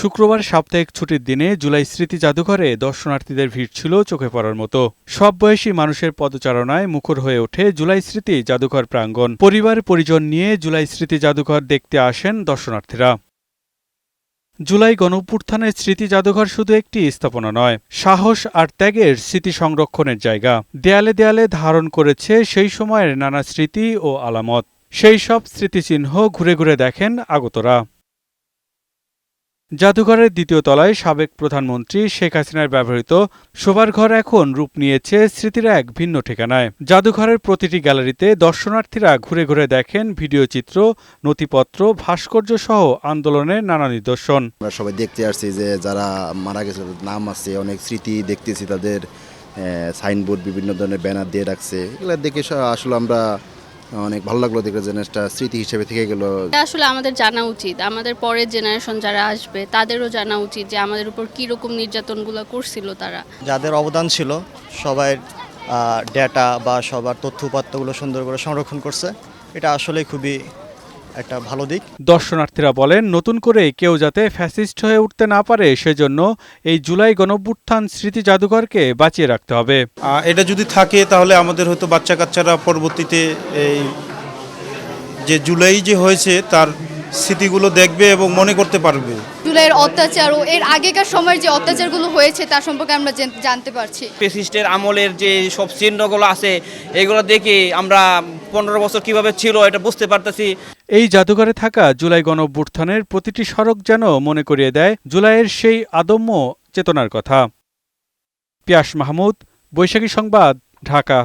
শুক্রবার সাপ্তাহিক ছুটির দিনে জুলাই স্মৃতি জাদুঘরে দর্শনার্থীদের ভিড় ছিল চোখে পড়ার মতো। সব বয়সী মানুষের পদচারণায় মুখর হয়ে ওঠে জুলাই স্মৃতি জাদুঘর প্রাঙ্গণ। পরিবার পরিজন নিয়ে জুলাই স্মৃতি জাদুঘর দেখতে আসেন দর্শনার্থীরা। জুলাই গণঅভ্যুত্থানের স্মৃতি জাদুঘর শুধু একটি স্থাপনা নয়, সাহস আর ত্যাগের স্মৃতি সংরক্ষণের জায়গা। দেয়ালে দেয়ালে ধারণ করেছে সেই সময়ের নানা স্মৃতি ও আলামত। সেই সব স্মৃতিচিহ্ন ঘুরে ঘুরে দেখেন আগতরা। জাদুঘরের দ্বিতীয় তলায় সাবেক প্রধানমন্ত্রী শেখ হাসিনার ব্যবহৃত শোবার ঘর এখন রূপ নিয়েছে স্মৃতির এক ভিন্ন ঠিকানায়। জাদুঘরের প্রতিটি গ্যালারিতে দর্শনার্থীরা ঘুরে ঘুরে দেখেন ভিডিওচিত্র, নথিপত্র, ভাস্কর্য সহ আন্দোলনের নানা নিদর্শন। আমরা সবাই দেখতে আসছি যে যারা মারা গেছে নাম আছে, অনেক স্মৃতি দেখতেছি, তাদের সাইনবোর্ড বিভিন্ন ধরনের ব্যানার দিয়ে রাখছে। এগুলো দেখে আসলে আমরা অনেক ভালো লাগলো, দেখে যেন একটা স্মৃতি হিসেবে থেকে গেল। আসলে আমাদের জানা উচিত, আমাদের পরের জেনারেশন যারা আসবে তাদেরও জানা উচিত যে আমাদের উপর কীরকম নির্যাতনগুলো করছিল তারা। যাদের অবদান ছিল সবাই ডেটা বা সবার তথ্যপাত্রগুলো সুন্দর করে সংরক্ষণ করছে, এটা আসলে খুবই একটা ভালো দিক। দর্শনার্থীরা বলেন, নতুন করে কেউ যাতে ফ্যাসিস্ট হয়ে উঠতে না পারে সেজন্য এই জুলাই গণঅভ্যুত্থান স্মৃতি জাদুঘরকে বাঁচিয়ে রাখতে হবে। এটা যদি থাকে তাহলে আমাদের হয়তো বাচ্চা কাচ্চারা পরবর্তীতে এই যে জুলাই যে হয়েছে তার স্মৃতিগুলো দেখবে এবং মনে করতে পারবে। জুলাইয়ের অত্যাচার ও এর আগেকার সময়ের যে অত্যাচারগুলো হয়েছে তার সম্পর্কে আমরা জানতে পারছি। ফ্যাসিস্টের আমলের যে সব চিহ্নগুলো আছে এগুলো দেখে আমরা 15 বছর কিভাবে ছিল এটা বুঝতে পারতেছি। এই জাদুঘরে থাকা জুলাই গণঅভ্যুত্থানের প্রতিটি সড়ক যেন মনে করিয়ে দেয় জুলাইয়ের সেই আদম্য চেতনার কথা। পিয়াস মাহমুদ, বৈশাখী সংবাদ, ঢাকা।